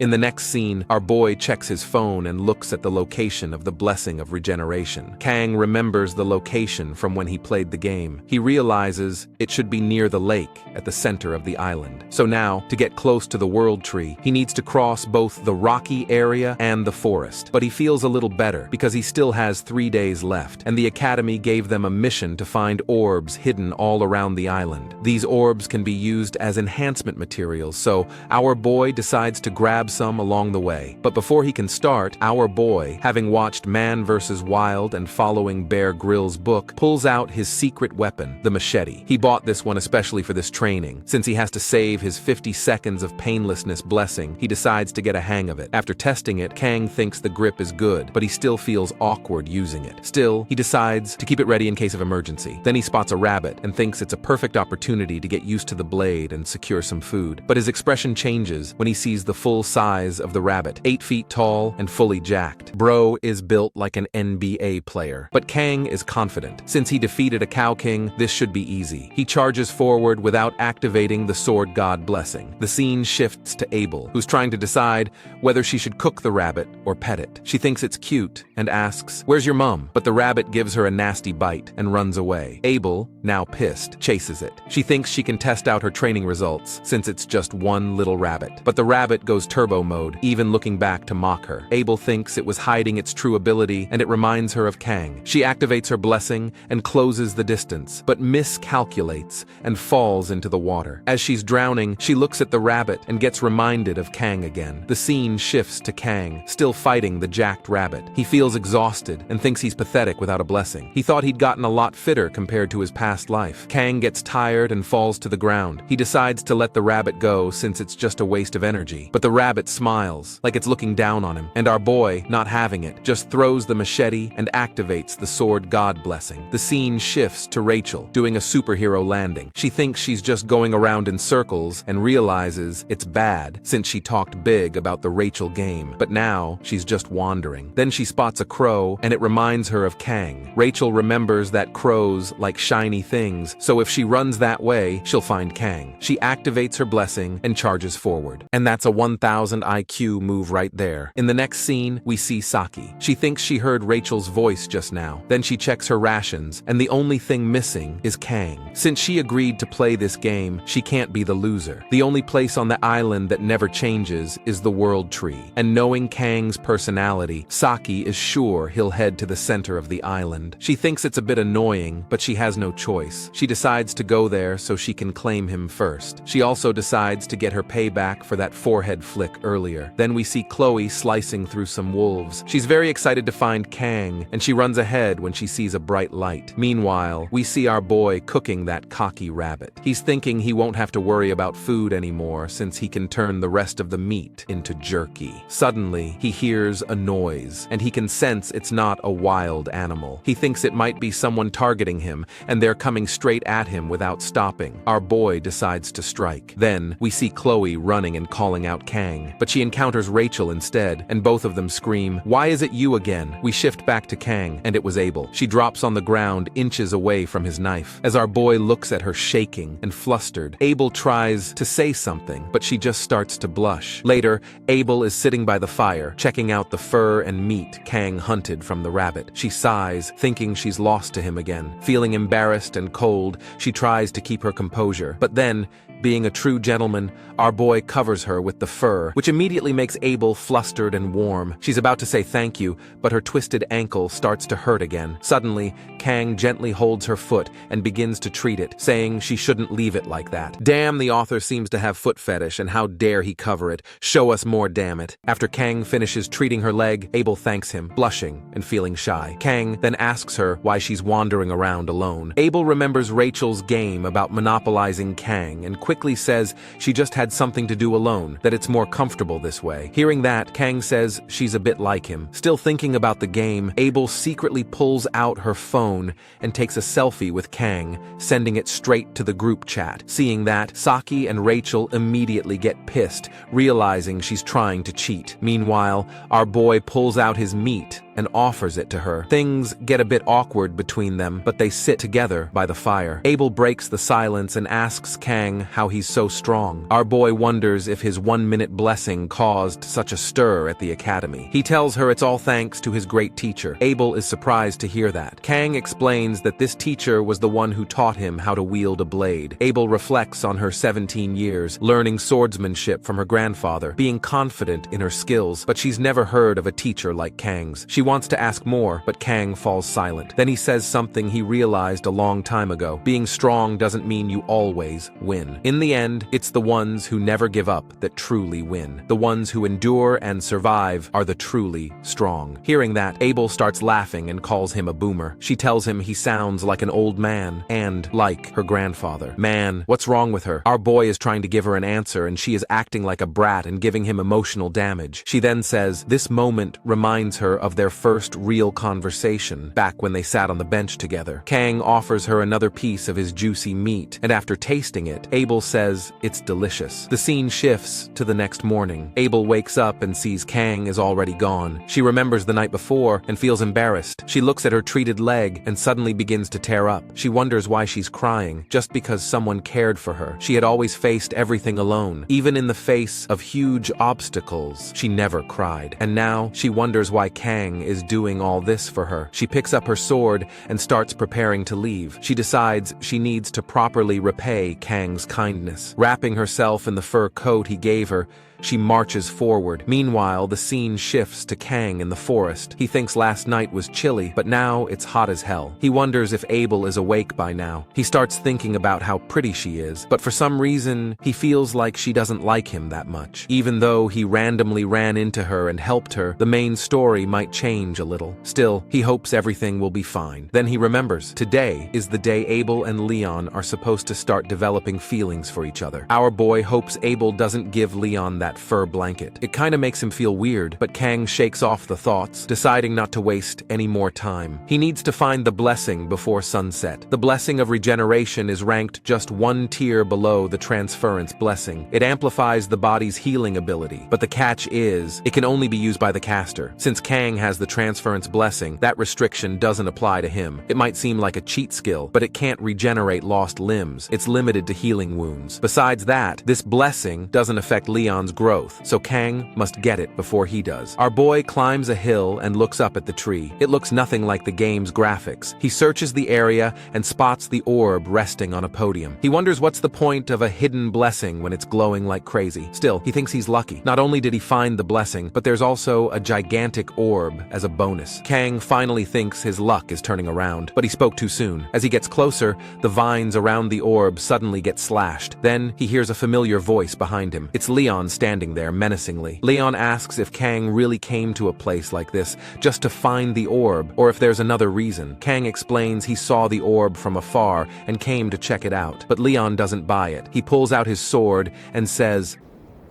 In the next scene, our boy checks his phone and looks at the location of the blessing of regeneration. Kang remembers the location from when he played the game. He realizes it should be near the lake at the center of the island. So now, to get close to the world tree, he needs to cross both the rocky area and the forest. But he feels a little better because he still has 3 days left, and the Academy gave them a mission to find orbs hidden all around the island. These orbs can be used as enhancement materials, so our boy decides to grab some along the way. But before he can start, our boy, having watched Man vs. Wild and following Bear Grylls' book, pulls out his secret weapon, the machete. He bought this one especially for this training. Since he has to save his 50 seconds of painlessness blessing, he decides to get a hang of it. After testing it, Kang thinks the grip is good, but he still feels awkward using it. Still, he decides to keep it ready in case of emergency. Then he spots a rabbit and thinks it's a perfect opportunity to get used to the blade and secure some food. But his expression changes when he sees the full size of the rabbit, 8 feet tall and fully jacked. Bro is built like an NBA player. But Kang is confident. Since he defeated a Cow King, this should be easy. He charges forward without activating the Sword God blessing. The scene shifts to Abel, who's trying to decide whether she should cook the rabbit or pet it. She thinks it's cute and asks, "Where's your mom?" But the rabbit gives her a nasty bite and runs away. Abel, now pissed, chases it. She thinks she can test out her training results since it's just one little rabbit. But the rabbit goes turbo mode, even looking back to mock her. Abel thinks it was hiding its true ability, and it reminds her of Kang. She activates her blessing and closes the distance, but miscalculates and falls into the water. As she's drowning, she looks at the rabbit and gets reminded of Kang again. The scene shifts to Kang, still fighting the jacked rabbit. He feels exhausted and thinks he's pathetic without a blessing. He thought he'd gotten a lot fitter compared to his past life. Kang gets tired and falls to the ground. He decides to let the rabbit go since it's just a waste of energy. But the rabbit smiles, like it's looking down on him, and our boy, not having it, just throws the machete and activates the Sword God blessing. The scene shifts to Rachel, doing a superhero landing. She thinks she's just going around in circles and realizes it's bad since she talked big about the Rachel game, but now she's just wandering. Then she spots a crow and it reminds her of Kang. Rachel remembers that crows like shiny things, so if she runs that way, she'll find Kang. She activates her blessing and charges forward. And that's a 1000 IQ move right there. In the next scene, we see Saki. She thinks she heard Rachel's voice just now. Then she checks her rations, and the only thing missing is Kang. Since she agreed to play this game, she can't be the loser. The only place on the island that never changes is the World Tree. And knowing Kang's personality, Saki is sure he'll head to the center of the island. She thinks it's a bit annoying, but she has no choice. She decides to go there so she can claim him first. She also decides to get her payback for that forehead flick earlier. Then we see Chloe slicing through some wolves. She's very excited to find Kang, and she runs ahead when she sees a bright light. Meanwhile, we see our boy cooking that cocky rabbit. He's thinking he won't have to worry about food anymore since he can turn the rest of the meat into jerky. Suddenly, he hears a noise, and he can sense it's not a wild animal. He thinks it might be someone targeting him, and they're coming straight at him without stopping. Our boy decides to strike. Then, we see Chloe running and calling out Kang, but she encounters Rachel instead, and both of them scream, "Why is it you again?" We shift back to Kang, and it was Abel. She drops on the ground inches away from his knife. As our boy looks at her shaking and flustered, Abel tries to say something, but she just starts to blush. Later, Abel is sitting by the fire, checking out the fur and meat Kang hunted from the rabbit. She sighs, thinking she's lost to him again. Feeling embarrassed and cold, she tries to keep her composure. But then, being a true gentleman, our boy covers her with the fur, which immediately makes Abel flustered and warm. She's about to say thank you, but her twisted ankle starts to hurt again. Suddenly, Kang gently holds her foot and begins to treat it, saying she shouldn't leave it like that. Damn, the author seems to have foot fetish, and how dare he cover it. Show us more, damn it. After Kang finishes treating her leg, Abel thanks him, blushing and feeling shy. Kang then asks her why she's wandering around alone. Abel remembers Rachel's game about monopolizing Kang and quickly says she just had something to do alone, that it's more comfortable this way. Hearing that, Kang says she's a bit like him. Still thinking about the game, Abel secretly pulls out her phone and takes a selfie with Kang, sending it straight to the group chat. Seeing that, Saki and Rachel immediately get pissed, realizing she's trying to cheat. Meanwhile, our boy pulls out his meat and offers it to her. Things get a bit awkward between them, but they sit together by the fire. Abel breaks the silence and asks Kang how he's so strong. Our boy wonders if his 1-minute blessing caused such a stir at the academy. He tells her it's all thanks to his great teacher. Abel is surprised to hear that. Kang explains that this teacher was the one who taught him how to wield a blade. Abel reflects on her 17 years, learning swordsmanship from her grandfather, being confident in her skills, but she's never heard of a teacher like Kang's. She wants to ask more, but Kang falls silent. Then he says something he realized a long time ago. Being strong doesn't mean you always win. In the end, it's the ones who never give up that truly win. The ones who endure and survive are the truly strong. Hearing that, Abel starts laughing and calls him a boomer. She tells him he sounds like an old man and like her grandfather. Man, what's wrong with her? Our boy is trying to give her an answer and she is acting like a brat and giving him emotional damage. She then says this moment reminds her of their first real conversation back when they sat on the bench together. Kang offers her another piece of his juicy meat, and after tasting it, Abel says it's delicious. The scene shifts to the next morning. Abel wakes up and sees Kang is already gone. She remembers the night before and feels embarrassed. She looks at her treated leg and suddenly begins to tear up. She wonders why she's crying, just because someone cared for her. She had always faced everything alone. Even in the face of huge obstacles, she never cried. And now she wonders why Kang is doing all this for her. She picks up her sword and starts preparing to leave. She decides she needs to properly repay Kang's kindness. Wrapping herself in the fur coat he gave her, she marches forward. Meanwhile, the scene shifts to Kang in the forest. He thinks last night was chilly, but now it's hot as hell. He wonders if Abel is awake by now. He starts thinking about how pretty she is, but for some reason, he feels like she doesn't like him that much. Even though he randomly ran into her and helped her, the main story might change a little. Still, he hopes everything will be fine. Then he remembers, today is the day Abel and Leon are supposed to start developing feelings for each other. Our boy hopes Abel doesn't give Leon that fur blanket. It kinda makes him feel weird, but Kang shakes off the thoughts, deciding not to waste any more time. He needs to find the blessing before sunset. The blessing of regeneration is ranked just one tier below the transference blessing. It amplifies the body's healing ability, but the catch is, it can only be used by the caster. Since Kang has the transference blessing, that restriction doesn't apply to him. It might seem like a cheat skill, but it can't regenerate lost limbs. It's limited to healing wounds. Besides that, this blessing doesn't affect Leon's growth, so Kang must get it before he does. Our boy climbs a hill and looks up at the tree. It looks nothing like the game's graphics. He searches the area and spots the orb resting on a podium. He wonders what's the point of a hidden blessing when it's glowing like crazy. Still, he thinks he's lucky. Not only did he find the blessing, but there's also a gigantic orb as a bonus. Kang finally thinks his luck is turning around, but he spoke too soon. As he gets closer, the vines around the orb suddenly get slashed. Then he hears a familiar voice behind him. It's Leon standing there menacingly. Leon asks if Kang really came to a place like this just to find the orb, or if there's another reason. Kang explains he saw the orb from afar and came to check it out, but Leon doesn't buy it. He pulls out his sword and says,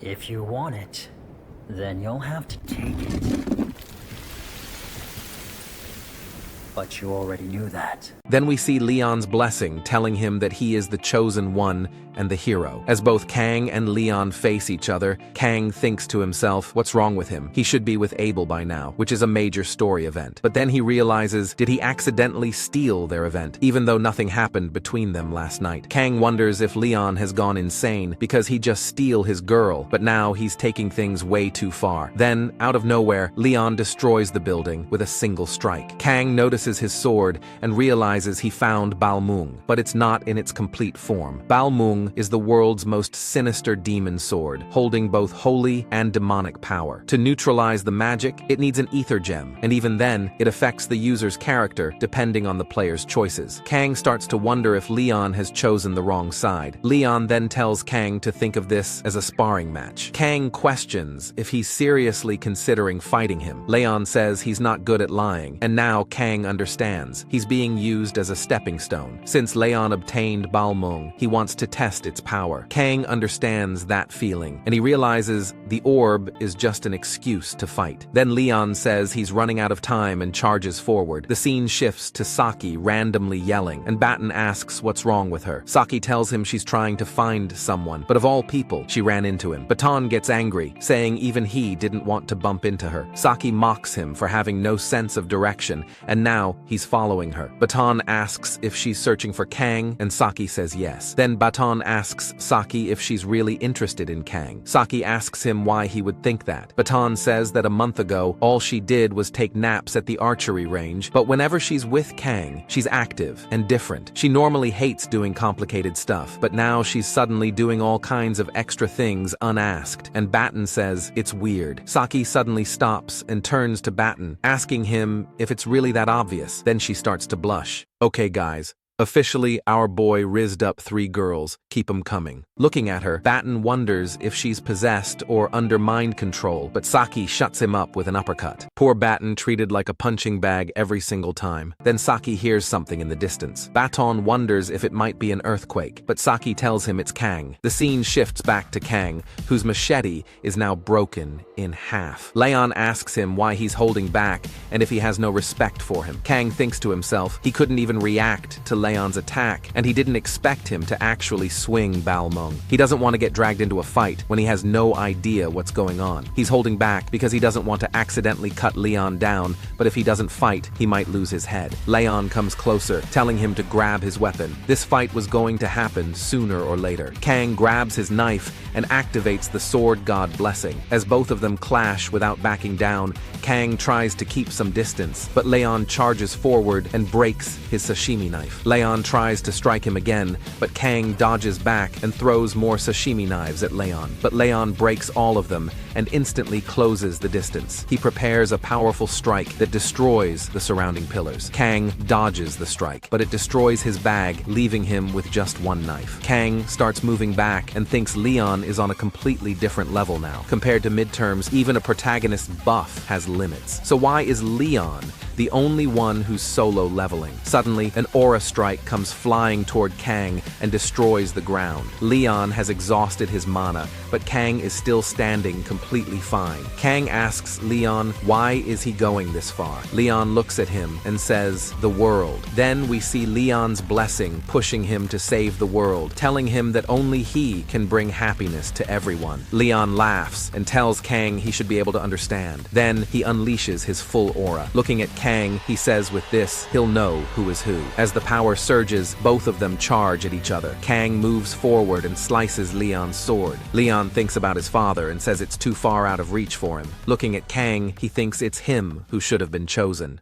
"If you want it, then you'll have to take it. But you already knew that." Then we see Leon's blessing telling him that he is the chosen one and the hero. As both Kang and Leon face each other, Kang thinks to himself, what's wrong with him? He should be with Abel by now, which is a major story event. But then he realizes, did he accidentally steal their event, even though nothing happened between them last night? Kang wonders if Leon has gone insane because he just steal his girl, but now he's taking things way too far. Then, out of nowhere, Leon destroys the building with a single strike. Kang notices his sword and realizes he found Balmung, but it's not in its complete form. Balmung is the world's most sinister demon sword, holding both holy and demonic power. To neutralize the magic, it needs an ether gem, and even then, it affects the user's character depending on the player's choices. Kang starts to wonder if Leon has chosen the wrong side. Leon then tells Kang to think of this as a sparring match. Kang questions if he's seriously considering fighting him. Leon says he's not good at lying, and now Kang understands. He's being used used as a stepping stone. Since Leon obtained Balmung, he wants to test its power. Kang understands that feeling, and he realizes the orb is just an excuse to fight. Then Leon says he's running out of time and charges forward. The scene shifts to Saki randomly yelling, and Baton asks what's wrong with her. Saki tells him she's trying to find someone, but of all people, she ran into him. Baton gets angry, saying even he didn't want to bump into her. Saki mocks him for having no sense of direction, and now he's following her. Baton asks if she's searching for Kang, and Saki says yes. Then Baton asks Saki if she's really interested in Kang. Saki asks him why he would think that. Baton says that a month ago, all she did was take naps at the archery range, but whenever she's with Kang, she's active and different. She normally hates doing complicated stuff, but now she's suddenly doing all kinds of extra things unasked, and Baton says it's weird. Saki suddenly stops and turns to Baton, asking him if it's really that obvious. Then she starts to blush. Okay guys, officially, our boy rizzed up 3 girls, keep 'em coming. Looking at her, Baton wonders if she's possessed or under mind control, but Saki shuts him up with an uppercut. Poor Baton treated like a punching bag every single time. Then Saki hears something in the distance. Baton wonders if it might be an earthquake, but Saki tells him it's Kang. The scene shifts back to Kang, whose machete is now broken in half. Leon asks him why he's holding back and if he has no respect for him. Kang thinks to himself he couldn't even react to Leon's attack, and he didn't expect him to actually swing Balmung. He doesn't want to get dragged into a fight when he has no idea what's going on. He's holding back because he doesn't want to accidentally cut Leon down, but if he doesn't fight, he might lose his head. Leon comes closer, telling him to grab his weapon. This fight was going to happen sooner or later. Kang grabs his knife and activates the sword god blessing. As both of them clash without backing down, Kang tries to keep some distance, but Leon charges forward and breaks his sashimi knife. Leon tries to strike him again, but Kang dodges back and throws more sashimi knives at Leon. But Leon breaks all of them and instantly closes the distance. He prepares a powerful strike that destroys the surrounding pillars. Kang dodges the strike, but it destroys his bag, leaving him with just 1 knife. Kang starts moving back and thinks Leon is on a completely different level now. Compared to midterms, even a protagonist's buff has limits. So why is Leon the only one who's solo leveling? Suddenly, an aura strike comes flying toward Kang and destroys the ground. Leon has exhausted his mana, but Kang is still standing completely fine. Kang asks Leon why is he going this far. Leon looks at him and says, the world. Then we see Leon's blessing pushing him to save the world, telling him that only he can bring happiness to everyone. Leon laughs and tells Kang he should be able to understand. Then he unleashes his full aura. Looking at Kang, he says with this, he'll know who is who. As the power surges, both of them charge at each other. Kang moves forward and slices Leon's sword. Leon thinks about his father and says it's too far out of reach for him. Looking at Kang, he thinks it's him who should have been chosen.